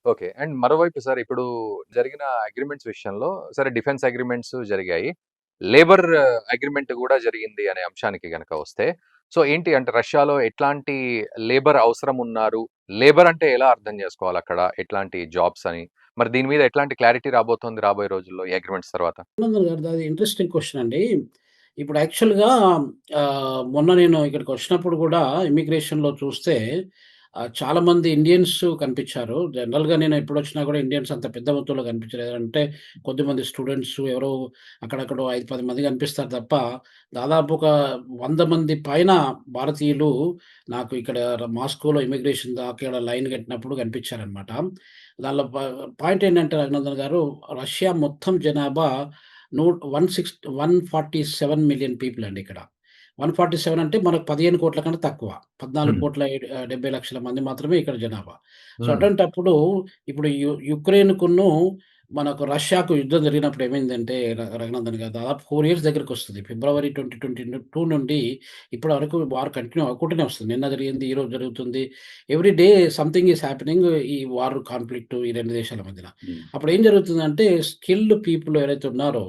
Okay. And మరోవైపు sir ఇప్పుడు జరిగిన అగ్రీమెంట్స్ విషయంలో సరే డిఫెన్స్ అగ్రీమెంట్స్ జరిగాయి. లేబర్ అగ్రీమెంట్ గూడా జరిగింది అనే అంశానికి గనక వస్తే, సో ఏంటి అంటే రష్యాలో ఎట్లాంటి లేబర్ అవసరం ఉన్నారు? లేబర్ అంటే ఎలా అర్థం జేసుకోవాలక్కడ? ఎట్లాంటి జాబ్స్ అని? మరి దీని మీద ఎట్లాంటి క్లారిటీ రాబోతోంది రాబోయే రోజుల్లో ఈ అగ్రీమెంట్స్ తర్వాత? ఆనందన్ గారిది అది ఇంట్రెస్టింగ్ క్వెషన్ అండి. ఇప్పుడు యాక్చువల్‌గా మొన్న నేను ఇక్కడికొచ్చినప్పుడు గూడా ఇమ్మిగ్రేషన్‌లో చూస్తే చాలామంది ఇండియన్స్ కనిపిచ్చారు. జనరల్‌గా నేను ఎప్పుడొచ్చినా గూడా ఇండియన్స్ అంత పెద్ద మొత్తంలో కనిపించలేదు. అంటే కొద్దిమంది స్టూడెంట్స్ ఎవరో అక్కడక్కడో 5, 10 మంది కనిపిస్తారు తప్ప, దాదాపు ఒక 100 మంది పైన భారతీయులు నాకు ఇక్కడ మాస్కోలో ఇమ్మిగ్రేషన్ అక్కడ లైన్ కట్టినప్పుడు కనిపిచ్చారనమాట. దానిలో పాయింట్ ఏంటంటే రఘునందన్ గారు, రష్యా మొత్తం జనాభా 147,000,000 పీపుల్ అండి ఇక్కడ. 147 అంటే మనకు 15,00,00,000 కంటే తక్కువ. హ్మ్. 14,70,00,000 మంది మాత్రమే ఇక్కడ జనాభా. సో, హ్మ్. అట్లాంటప్పుడు ఇప్పుడు యుక్రెయిన్‌కును మనకు రష్యాకు యుద్ధం జరిగినప్పుడు ఏమైందంటే రఘునందన్ గారు, దాదాపు 4 ఇయర్స్ దగ్గరకొస్తది. ఫిబ్రవరి 2022 నుండి ఇప్పటి వరకు వార్ కంటిన్యూ అవ్వకుంటూనే వస్తుంది. నిన్న జరిగింది, ఈరోజు జరుగుతుంది. Every day something is happening ఈ వార్ కాన్‌ఫ్లిక్ట్ ఈ 2 దేశాల మధ్యన. హ్మ్. అప్పుడేం జరుగుతుందంటే స్కిల్డ్ పీపుల్ ఎవరైతే ఉన్నారో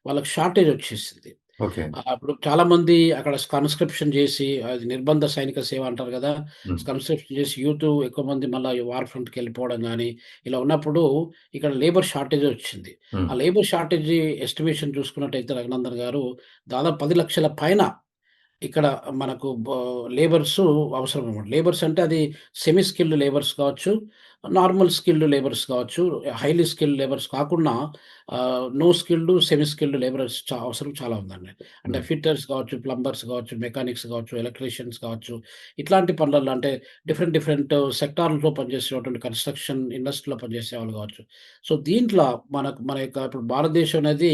వాళ్ళకి షార్టేజ్ వచ్చేసింది. ఓకే. అప్పుడు చాలామంది అక్కడ కన్‌స్క్రిప్షన్ జేసి అది నిర్బంధ సైనిక సేవ అంటారు గదా! హ్మ్. కన్‌స్క్రిప్షన్ జేసి యూత్ ఎక్కువ మంది మళ్ళా ఈ వార్ ఫ్రంట్‌కెళ్ళిపోవడం గాని, ఇలా ఉన్నప్పుడు ఇక్కడ లేబర్ షార్టేజ్ వచ్చింది. హ్మ్. ఆ లేబర్ షార్టేజ్ ఎస్టిమేషన్ చూసుకున్నట్టయితే రఘునందన్ గారు, దాదాపు 10,00,000 పైన ఇక్కడ మనకు లేబర్సు అవసరమనమాట. లేబర్స్ అంటే అది సెమీ స్కిల్డ్ లేబర్స్ కావచ్చు, నార్మల్ స్కిల్డ్ లేబర్స్ కావచ్చు, హైలీ స్కిల్డ్ లేబర్స్ కాకుండా no skilled, semi skilled labourers అవసరం చాలా ఉందండి. అంటే హ్మ్. ఫిట్టర్స్ కావచ్చు, ప్లంబర్స్ కావచ్చు, మెకానిక్స్ కావచ్చు, ఎలక్ట్రీషియన్స్ కావచ్చు, ఇట్లాంటి పనులలో అంటే డిఫరెంట్ డిఫరెంట్ సెక్టార్‌లో పనిచేసేటువంటి కన్‌స్ట్రక్షన్ ఇండస్ట్రీలో పనిచేసేవాళ్ళు కావచ్చు. సో, దీంట్లో మన యొక్క ఇప్పుడు భారతదేశం అనేది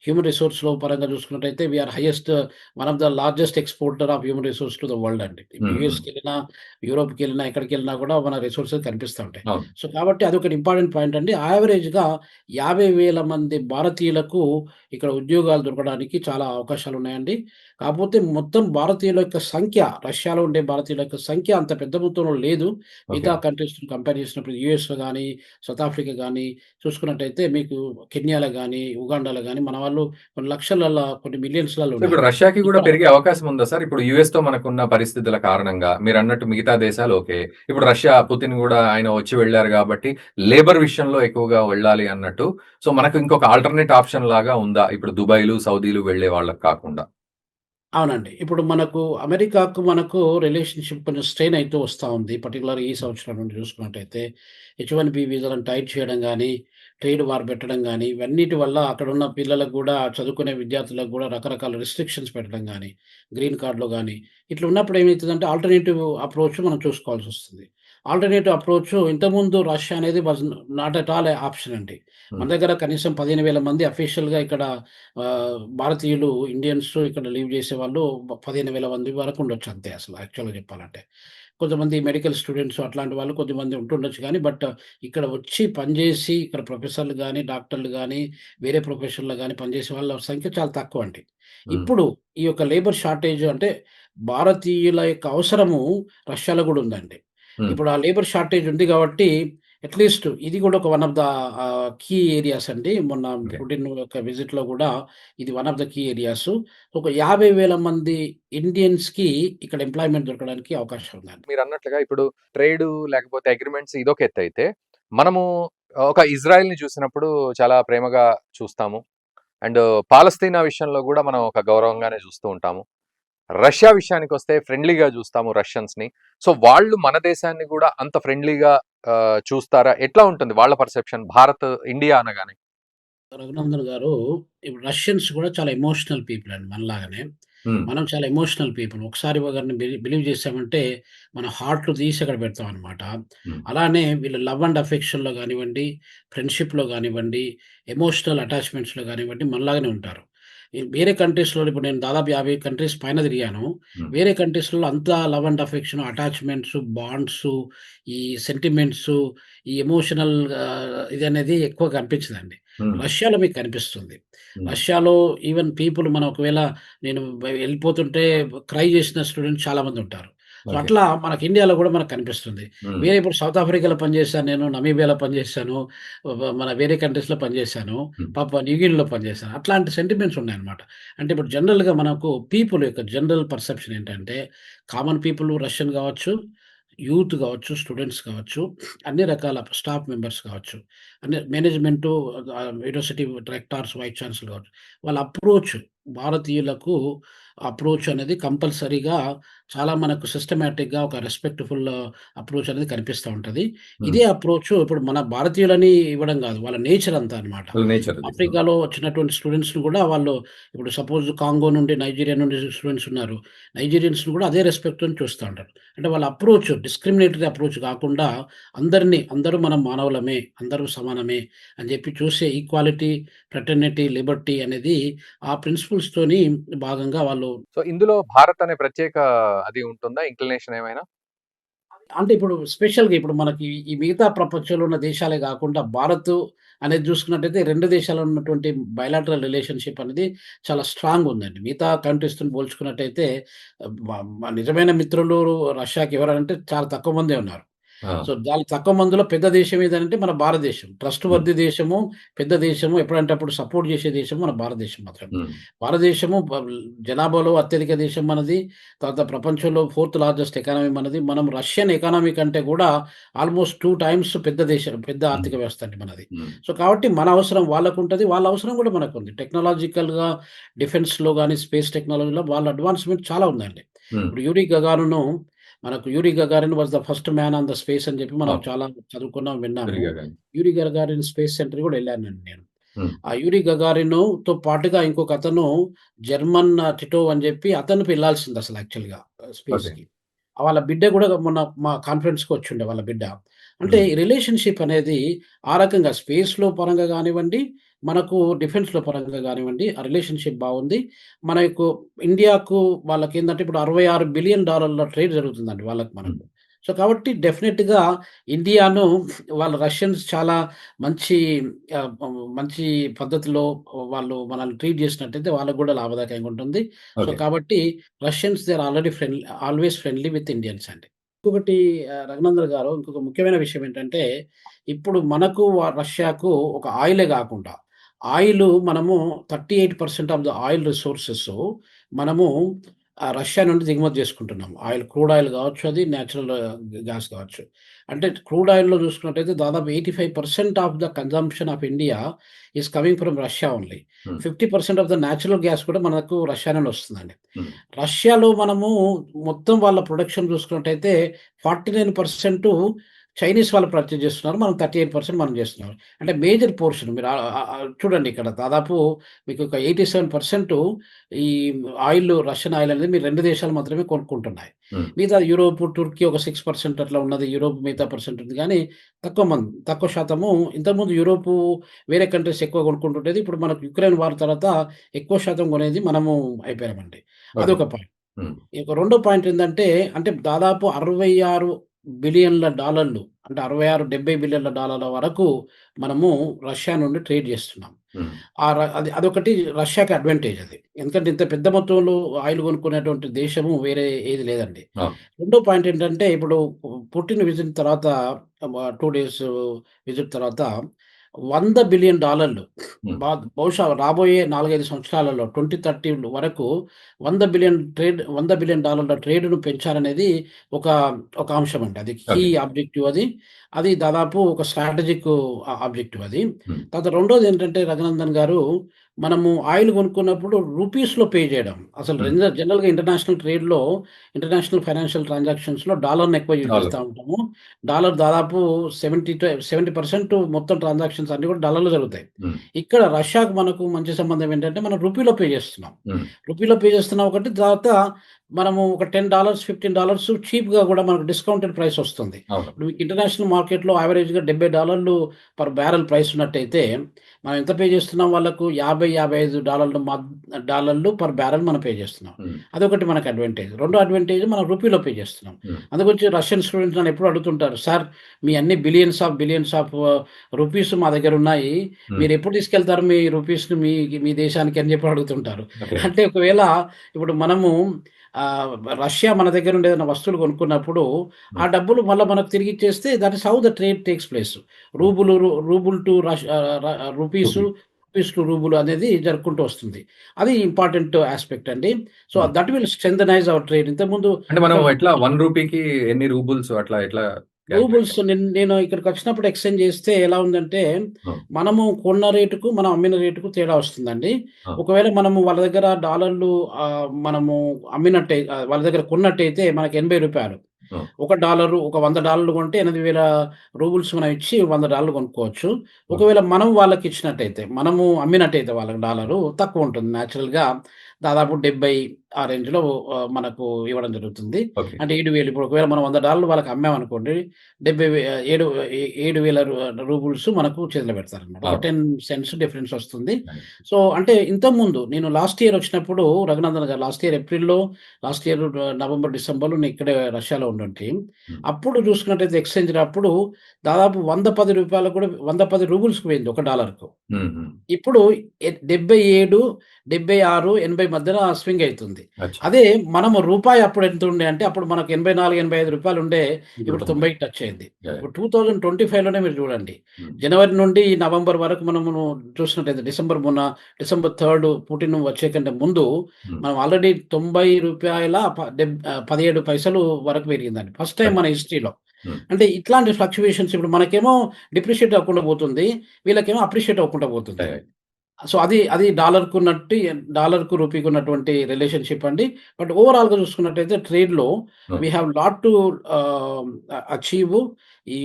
హ్యూమన్ రిసోర్స్‌లో పరంగా చూసుకున్నట్టయితే we're highest one of the largest exporter of human resource to the world అండి. ఇప్పుడు హ్మ్. హ్మ్. యూఎస్‌కెళ్ళినా, యూరోప్‌కెళ్ళినా, ఎక్కడికెళ్ళినా కూడా మన రిసోర్సెస్ కనిపిస్తా ఉంటాయి. అవును. సో, కాబట్టి అదొకటి ఇంపార్టెంట్ పాయింట్ అండి. యావరేజ్‌గా 50,000 మంది భారతీయులకు ఇక్కడ ఉద్యోగాలు దొరకడానికి చాలా అవకాశాలున్నాయండి. కాపోతే మొత్తం భారతీయుల యొక్క సంఖ్య, రష్యాలో ఉండే భారతీయుల యొక్క సంఖ్య అంత పెద్ద మొత్తంలో లేదు. ఓకే. మిగతా కంట్రీస్‌తో కంపేర్ చేసినప్పుడు యూఎస్‌లో గాని, సౌత్ ఆఫ్రికా గాని చూసుకున్నట్టయితే మీకు కెన్యాలో గాని, ఉగాండాలో గాని మన వాళ్ళు కొన్ని లక్షలల్ల, కొన్ని మిలియన్స్‌లలో సో, ఇప్పుడు ఉన్నారు. రష్యాకి గూడా ఇక్కడ పెరిగే అవకాశం ఉందా సార్? ఇప్పుడు యూఎస్‌తో మనకున్న పరిస్థితుల కారణంగా మీరన్నట్టు మిగతా దేశాలు ఓకే. ఇప్పుడు రష్యా పుతిన్ గూడా ఆయన వచ్చి వెళ్లారు గాబట్టి, లేబర్ విషయంలో ఎక్కువగా వెళ్ళాలి అన్నట్టు. సో, మనకు ఇంకొక ఆల్టర్‌నేట్ ఆప్షన్ లాగా ఉందా? ఇప్పుడు దుబాయ్‌లు, సౌదీలు వెళ్ళే వాళ్ళకి కాకుండా. అవునండి. ఇప్పుడు మనకు రిలేషన్‌షిప్ కొంచెం స్ట్రెయిన్ అయితూ వస్తా ఉంది. పర్టిక్యులర్‌గా ఈ సంవత్సరం నుండి చూసుకున్నట్టయితే H-1B వీసాలను టైట్ చేయడం గానీ, ట్రేడ్ వార్ పెట్టడం గానీ, ఇవన్నిటి వల్ల అక్కడున్న పిల్లలకు గూడా చదువుకునే విద్యార్థులకు గూడా రకరకాల రిస్ట్రిక్షన్స్ పెట్టడం గానీ, గ్రీన్ కార్డ్‌లో గానీ, ఇట్లా ఉన్నప్పుడు ఏమైతదంటే ఆల్టర్‌నేటివ్ అప్రోచ్ మనం చూసుకోవాల్సొస్తుంది. ఆల్టర్‌నేటివ్ అప్రోచ్ ఇంతకుముందు రష్యా అనేది was not at all a option అండి. మన హ్మ్. దగ్గర కనీసం 15,000 మంది అఫీషియల్‌గా ఇక్కడ భారతీయులు, ఇండియన్స్ ఇక్కడ లీవ్ చేసేవాళ్ళు 15,000 మంది వరకు ఉండొచ్చు అంతే అసలు యాక్చువల్‌గా చెప్పాలంటే. కొంతమంది మెడికల్ స్టూడెంట్స్ అట్లాంటి వాళ్ళు కొద్దిమంది ఉంటుండొచ్చు గానీ, ఇక్కడ వచ్చి పనిజేసి ఇక్కడ ప్రొఫెసర్‌లు గాని, డాక్టర్‌లు గాని, వేరే ప్రొఫెషన్‌లో గాని పనిచేసే వాళ్ళ సంఖ్య చాలా తక్కువండి. హ్మ్. ఇప్పుడు ఈ యొక్క లేబర్ షార్టేజ్ అంటే భారతీయుల యొక్క అవసరము రష్యాలో గూడా ఉందండి. హ్మ్. ఇప్పుడు ఆ లేబర్ షార్టేజ్ ఉంది గాబట్టి అట్‌లీస్ట్ ఇది గూడా ఒక one of the key areas అండి. మొన్న ఓకే. పుటిన్ యొక్క విజిట్‌లో గూడా ఇది one of the key areas. ఒక 50,000 మంది ఇండియన్స్‌కి ఇక్కడ ఎంప్లాయ్‌మెంట్ దొరకడానికి అవకాశం ఉందండి. మీరన్నట్లుగా ఇప్పుడు ట్రేడు లేకపోతే అగ్రీమెంట్స్ ఇదొక ఎత్తయితే, మనము ఒక ఇజ్రాయెల్‌ని చూసినప్పుడు చాలా ప్రేమగా చూస్తాము. అండ్ పాలస్తీనా విషయంలో గూడా మనం ఒక గౌరవంగానే జూస్తూ ఉంటాము. రష్యా విషయానికొస్తే ఫ్రెండ్లీగా జూస్తాము రష్యన్స్‌ని. సో, వాళ్ళు మన దేశాన్ని గూడా అంత ఫ్రెండ్లీగా చూస్తారా? ఎట్లా ఉంటుంది వాళ్ళ పర్సెప్షన్ భారత్, ఇండియా అనగానే? రఘునందన్ గారు, ఇప్పుడు రష్యన్స్ కూడా చాలా ఎమోషనల్ పీపుల్ అండి మనలాగానే. హ్మ్. మనం చాలా ఎమోషనల్ పీపుల్. ఒకసారి ఒకరిని బిలీవ్ చేసామంటే, మన హార్ట్‌లో తీసి అక్కడ పెడతామనమాట. హ్మ్. అలానే వీళ్ళు లవ్ అండ్ అఫెక్షన్‌లో గానివ్వండి, ఫ్రెండ్‌షిప్‌లో గానివ్వండి, ఎమోషనల్ అటాచ్‌మెంట్స్‌లో గానివ్వండి మనలాగానే ఉంటారు. ఈ వేరే కంట్రీస్‌లో ఇప్పుడు నేను దాదాపు 50 కంట్రీస్ పైన తిరిగాను. హ్మ్. వేరే కంట్రీస్‌లో అంతా love and affection, attachments, bonds, ఈ సెంటిమెంట్సు, ఈ ఎమోషనల్ ఇదనేది ఎక్కువ కనిపించదండి. హ్మ్. రష్యాలో మీకు కనిపిస్తుంది. హ్మ్. రష్యాలో ఈవెన్ పీపుల్ మనం ఒకవేళ నేను వెళ్ళిపోతుంటే క్రై చేసిన స్టూడెంట్స్ చాలామందుంటారు. So, okay. అట్లా మనకి ఇండియాలో గూడా మనకు కనిపిస్తుంది. హ్మ్. వేరే ఇప్పుడు సౌత్ ఆఫ్రికాలో పనిచేశాను నేను, నమీబియాలో పనిచేశాను, మన వేరే కంట్రీస్‌లో పనిచేశాను, హ్మ్. పాపువా న్యూ గినీలో పనిచేశాను. అట్లాంటి సెంటిమెంట్స్ ఉన్నాయన్నమాట. అంటే ఇప్పుడు జనరల్‌గా మనకు పీపుల్ యొక్క జనరల్ పర్సెప్షన్ ఏంటంటే, కామన్ పీపుల్ రష్యన్ గావచ్చు, యూత్ గావచ్చు, స్టూడెంట్స్ కావచ్చు, అన్ని రకాల స్టాఫ్ మెంబర్స్ కావచ్చు, అన్ని మేనేజ్మెంటు, యూనివర్సిటీ రెక్టార్స్, వైస్ ఛాన్సలర్ కావచ్చు. వాళ్ళ అప్రోచ్ భారతీయులకు అప్రోచ్ అనేది కంపల్సరీగా చాలా మనకు సిస్టమాటిక్‌గా ఒక రెస్పెక్ట్‌ఫుల్ అప్రోచ్ అనేది కనిపిస్తా ఉంటది. హ్మ్. ఇదే అప్రోచ్ ఇప్పుడు మన భారతీయులని ఇవ్వడం గాదు. వాళ్ళ నేచర్ అంతా అన్నమాట. వాళ్ళ నేచర్ అది. హ్మ్. ఆఫ్రికాలో వచ్చినటువంటి స్టూడెంట్స్‌ని గూడా వాళ్ళు ఇప్పుడు సపోజ్ కాంగో నుండి, నైజీరియా నుండి స్టూడెంట్స్ ఉన్నారు. నైజీరియన్స్‌ని గూడా అదే రెస్పెక్ట్‌తోని చూస్తా ఉంటారు. అంటే వాళ్ళ అప్రోచ్ డిస్క్రిమినేటరీ అప్రోచ్ కాకుండా అందరూ మనం మానవులమే, అందరూ సమానమే అని జెప్పి చూసే ఈక్వాలిటీ, ఫ్రెటర్నిటీ, లిబర్టీ అనేది ఆ ప్రిన్సిపల్స్‌తోని భాగంగా వాళ్ళు సో, ఇందులో భారత్ అనే ప్రత్యేక అది ఉంటుందా? ఇంక్లినేషన్ ఏమైనా? అంటే ఇప్పుడు స్పెషల్‌గా ఇప్పుడు మనకి ఈ మిగతా ప్రపంచంలో ఉన్న దేశాలే గాకుండా భారత్ అనేది జూసుకున్నట్టయితే 2 దేశాల్లో ఉన్నటువంటి బయలాటరల్ రిలేషన్‌షిప్ అనేది చాలా స్ట్రాంగ్ ఉందండి. మిగతా కంట్రీస్‌తోని పోల్చుకున్నట్టయితే నిజమైన మిత్రులు రష్యాకి ఎవరంటే చాలా తక్కువ మందే ఉన్నారు. ఆ! సో, చాలా తక్కువ మందిలో పెద్ద దేశం ఏదనంటే మన భారతదేశం. ట్రస్ట్ హ్మ్. వర్ది దేశము, పెద్ద దేశము, ఎప్పుడంటే అప్పుడు సపోర్ట్ జేసే దేశం మన భారతదేశం మాత్రమే. హ్మ్. భారతదేశము జనాభాలో అత్యధిక దేశం మనది. తర్వాత ప్రపంచంలో 4థ్ లార్జెస్ట్ ఎకానమీ మనది. మనం రష్యన్ ఎకానమీ కంటే గూడా ఆల్‌మోస్ట్ 2 టైమ్స్ పెద్ద దేశం. పెద్ద హ్మ్. ఆర్థిక వ్యవస్థ అండి మనది. హ్మ్. సో, కాబట్టి మన అవసరం వాళ్ళకుంటది. వాళ్ళ అవసరం గూడా మనకుంది. టెక్నాలాజికల్‌గా డిఫెన్స్‌లో గాని, స్పేస్ టెక్నాలజీలో వాళ్ళ అడ్వాన్స్‌మెంట్ చాలా ఉందండి. హ్మ్. ఇప్పుడు యూరి గగారును మనకు Yuri Gagarin was the first man on the space అని జెప్పి మనం అవును. చాలా చదువుకున్నాం, విన్నాము. పెరిగా గాని. యూరి గగారిన్ స్పేస్ సెంటర్ గూడా ఎళ్ళానండి నేను. హ్మ్. ఆ యూరి గగారిన్‌తో పాటుగా ఇంకొకతను జర్మన్ టిటో అని జెప్పి అతను వెళ్ళాల్సిందసలు యాక్చువల్‌గా ఓకే. స్పేస్‌కి. వాళ్ళ బిడ్డ గూడా మొన్న మా కాన్ఫరెన్స్‌కి వచ్చుండే వాళ్ళ బిడ్డ. అంటే హ్మ్. ఈ రిలేషన్‌షిప్ అనేది ఆ రకంగా స్పేస్‌లో పరంగా గానివ్వండి, మనకు డిఫెన్స్‌లో పరంగా గానివ్వండి, ఆ రిలేషన్‌షిప్ బావుంది. మనకు ఇండియాకు వాళ్ళకేందంటే ఇప్పుడు $66 బిలియన్ ట్రేడ్ జరుగుతుందండి వాళ్ళకి హ్మ్. మనకు. సో, కాబట్టి డెఫినిట్‌గా ఇండియాను వాళ్ళ రష్యన్స్ చాలా మంచి మంచి పద్ధతిలో వాళ్ళు మనల్ని ట్రీట్ చేసినట్టయితే వాళ్ళకి గూడా లాభదాయకంగా ఉంటుంది. So, okay. కాబట్టి Russians they are already always friendly with Indians అండి. ఇంకొకటి రఘునందన్ గారు ఇంకొక ముఖ్యమైన విషయం ఏంటంటే, ఇప్పుడు మనకు రష్యాకు ఒక ఆయిలే గాకుండా, మనము 38% ఆఫ్ ద ఆయిల్ రిసోర్సెస్ మనము రష్యా నుండి దిగుమతి చేసుకుంటున్నాము. క్రూడ్ ఆయిల్ గావచ్చు, అది నేచురల్ గ్యాస్ గావచ్చు. అంటే క్రూడ్ ఆయిల్‌లో చూసుకున్నట్టయితే దాదాపు 85% of the consumption of India is coming from Russia only. హ్మ్. 50% ఆఫ్ ద నేచురల్ గ్యాస్ కూడా మనకు రష్యా నుండి వస్తుందండి. హ్మ్. రష్యాలో మనము మొత్తం వాళ్ళ ప్రొడక్షన్ చూసుకున్నట్టయితే 49% చైనీస్ వాళ్ళు పర్చేజ్ చేస్తున్నారు. మనం 38% మనం చేస్తున్నాం. అంటే మేజర్ పోర్షన్ మీరు చూడండి ఇక్కడ దాదాపు మీకు ఒక 87% ఈ రష్యన్ ఆయిల్ అనేది మీ 2 దేశాలు మాత్రమే కొనుక్కుంటున్నాయి. హ్మ్. మిగతా యూరోప్, తుర్కీ ఒక 6% అట్లా ఉన్నది. యూరోప్ మిగతా పర్సెంట్ ఉంది గానీ తక్కువ శాతము ఇంతకుముందు వేరే కంట్రీస్ ఎక్కువ కొనుక్కుంటుండేది. ఇప్పుడు మనకు యుక్రెయిన్ వార్ తర్వాత ఎక్కువ శాతం కొనేది మనము అయిపోయామండి. ఓకే. అదొక పాయింట్. హ్మ్. ఇక రెండో పాయింట్ ఏందంటే, అంటే దాదాపు $66 బిలియన్ల అంటే 66, $70 బిలియన్ల వరకు మనము రష్యా నుండి ట్రేడ్ చేస్తున్నాం. హ్మ్. అదొకటి రష్యాకి అడ్వాంటేజ్ అది. ఎందుకంటే ఇంత పెద్ద మొత్తంలో ఆయిల్ కొనుక్కునేటువంటి దేశము వేరే ఏది లేదండి. అవును. రెండో పాయింట్ ఏంటంటే, ఇప్పుడు పుటిన్ విజిట్ తర్వాత 2 డేస్ విజిట్ తర్వాత $100 బిలియన్ హ్మ్. బహుశా రాబోయే 4, 5 సంవత్సరాలలో 2030 వరకు $100 బిలియన్ ట్రేడ్‌ను పెంచాలనేది ఒక, ఒక అంశం అండి. అది కీ ఓకే. ఆబ్జెక్టివ్ అది. అది దాదాపు ఒక స్ట్రాటజిక్ ఆబ్జెక్టివ్ అది. హ్మ్. తర్వాత రెండోదేంటంటే రఘునందన్ గారు, మనము ఆయిల్ కొనుక్కున్నప్పుడు రూపీస్‌లో పే చేయడం. అసలు హ్మ్. జనరల్‌గా ఇంటర్నేషనల్ ఫైనాన్షియల్ ట్రాన్సాక్షన్స్‌లో డాలర్‌ని ఎక్కువ యూజ్ డాలర్. చేస్తా ఉంటాము. డాలర్ దాదాపు 70% మొత్తం ట్రాన్సాక్షన్స్ అన్నీ కూడా డాలర్‌లో జరుగుతాయి. హ్మ్. ఇక్కడ రష్యాకు మనకు మంచి సంబంధం ఏంటంటే, మనం రూపీలో పే చేస్తున్నాం. హ్మ్. రూపీలో పే చేస్తున్నాం ఒకటి. తర్వాత మనము ఒక $10, $15 చీప్‌గా గూడా మనకు డిస్కౌంటెడ్ ప్రైస్ ఒస్తుంది. అవును. ఇప్పుడు ఇంటర్నేషనల్ మార్కెట్‌లో యావరేజ్‌గా $70 పర్ బ్యారెల్ ప్రైస్ ఉన్నట్టయితే, మనం ఎంత పే చేస్తున్నాం వాళ్ళకు $50, $55 పర్ బ్యారెల్ మనం పే చేస్తున్నాం. హ్మ్. అదొకటి మనకు అడ్వాంటేజ్. రెండో అడ్వాంటేజ్ మనం రూపీలో పే చేస్తున్నాం. హ్మ్. అందుగురించి రష్యన్ స్టూడెంట్స్ నన్ను ఎప్పుడూ అడుగుతుంటారు, "సార్ మీ అన్ని బిలియన్స్ ఆఫ్ రూపీస్ మా దగ్గరున్నాయి. హ్మ్. మీరెప్పుడు తీసుకెళ్తారు మీ రూపీస్‌ని మీ మీ దేశానికి" అని చెప్పి అడుగుతుంటారు. ఓకే. అంటే ఒకవేళ ఇప్పుడు మనము ఆహ్, రష్యా మన దగ్గర నుండి ఏదైనా వస్తువులు కొనుక్కున్నప్పుడు, ఆ హ్మ్. డబ్బులు మళ్ళా మనకు తిరిగిచ్చేస్తే that is how the trade takes place. Hmm. Rouble to rupees, rupee. Rupees to rouble అనేది జరుపుకుంటూ వస్తుంది. అది ఇంపార్టెంట్ యాస్పెక్ట్ అండి. So, hmm. That will strengthenize our trade. ఇంతకుముందు అంటే ఒక మనం ఎట్లా 1 రూపీకి ఎన్ని రూబుల్స్ అట్లా ఎట్లా కాలిక్యులేట్ రూబుల్స్ చేయాలి? నేను ఇక్కడికొచ్చినప్పుడు ఎక్స్‌చేంజ్ చేస్తే ఎలా ఉందంటే, ఆ! మనము కొన్న రేటుకు, మనం అమ్మిన రేటుకు తేడా వస్తుందండి. ఆ! ఒకవేళ మనము వాళ్ళ దగ్గర డాలర్లు మనము వాళ్ళ దగ్గర కొన్నట్టయితే మనకు రూ. 80. ఆ! ఒక డాలరు ఒక $100 కొంటే 8,000 రూబుల్స్ మనం ఇచ్చి $100 కొనుక్కోవచ్చు. ఓకే. ఒకవేళ మనం వాళ్ళకిచ్చినట్టయితే, మనము అమ్మినట్టయితే వాళ్ళకి డాలరు తక్కువుంటుంది. నేచురల్‌గా దాదాపు 70 ఆ రేంజ్‌లో మనకు ఇవ్వడం జరుగుతుంది. ఓకే. అంటే 7,000 ఇప్పుడు ఒకవేళ మనం $100 వాళ్ళకి అమ్మామనుకోండి, 7,000 రూబుల్స్ మనకు చేతిలో పెడతారనమాట. ఒక అవును. 10 సెంట్స్ డిఫరెన్స్ వస్తుంది. నైస్. సో, అంటే ఇంతకుముందు నేను లాస్ట్ ఇయర్ వచ్చినప్పుడు రఘునందన్ గారు లాస్ట్ ఇయర్ ఏప్రిల్‌లో, లాస్ట్ ఇయర్ నవంబర్, డిసెంబర్‌లో నేను ఇక్కడే రష్యాలో ఉండుంటి. హ్మ్. అప్పుడు చూసుకున్నట్టయితే ఎక్స్‌చేంజ్ అప్పుడు దాదాపు రూ. 110 కూడా రూ. 110కి పోయింది ఒక డాలర్‌కు. హ్మ్. హ్మ్. ఇప్పుడు 77, 76, 80 మధ్యన స్వింగ్ అయితుంది. అచ్చా! అదే మనము రూపాయి అప్పుడు ఎంతుండే అంటే అప్పుడు మనకు రూ. 84, రూ. 85 ఉండే. ఇప్పుడు ఇప్పుడు 90. 90కి టచ్ అయింది. యాహ్! ఇప్పుడు 2025లోనే మీరు చూడండి. హ్మ్. జనవరి నుండి నవంబర్ వరకు మనము చూసినట్టయితే డిసెంబర్ 3 పుటిన్ వచ్చే కంటే ముందు హ్మ్. మనం ఆల్రెడీ రూ. 90 17 పైసలు వరకు పెరిగిందండి. ఫస్ట్ టైమ్ అచ్చా! మన హిస్టరీలో. హ్మ్. అంటే ఇట్లాంటి ఫ్లక్చుయేషన్స్ ఇప్పుడు మనకేమో డిప్రిషియేట్ అవ్వకుండా పోతుంది. వీళ్ళకేమో అప్రిషియేట్ అవ్వకుండా పోతుంది. యాహ్! సో, అది డాలర్‌కు రూపీకి ఉన్నటువంటి రిలేషన్‌షిప్ అండి. బట్ ఓవరాల్‌గా చూసుకున్నట్టయితే ట్రేడ్‌లో hmm. We have lot to achieve. ఈ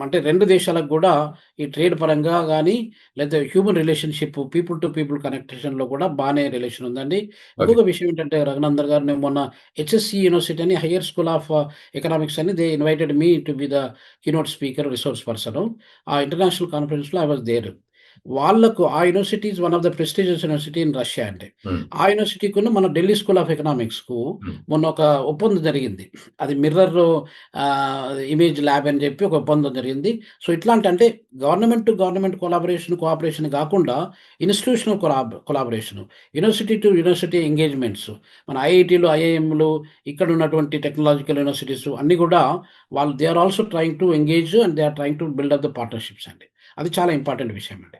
అంటే 2 దేశాలకు గూడా ఈ ట్రేడ్ పరంగా గాని, లేతే human relationship people to people కనెక్షన్‌లో కూడా బానే రిలేషన్ ఉందండి. ఓకే. ఇంకొక విషయం ఏంటంటే రఘునందన్ గారు నేను మొన్న హెచ్ఎస్‌సి యూనివర్సిటీ అని హైయర్ స్కూల్ ఆఫ్ ఎకనామిక్స్ అని they invited me to be the keynote speaker, resource person. ఆ ఇంటర్నేషనల్ కాన్ఫరెన్స్‌లో ఐ వాస్ దేర్. వాళ్ళకు ఆ university is one of the prestigious university in Russia అండి. హ్మ్. ఆ యూనివర్సిటీకును మన ఢిల్లీ స్కూల్ ఆఫ్ ఎకనామిక్స్‌కు హ్మ్. మొన్న ఒక ఒప్పందం జరిగింది. అది మిర్రర్ ఇమేజ్ ల్యాబ్ అని చెప్పి ఒక ఒప్పందం జరిగింది. సో, ఇట్లాంటి అంటే గవర్నమెంట్ టు గవర్నమెంట్ కోఆపరేషన్ గాకుండా institutional collaboration. University to university engagements. మన ఐఐటీలు, ఐఐఎంలు ఇక్కడ ఉన్నటువంటి టెక్నాలాజికల్ యూనివర్సిటీస్ అన్నీ గూడా they are also trying to engage and they are trying to build up the partnerships అండి. అది చాలా ఇంపార్టెంట్ విషయం అండి.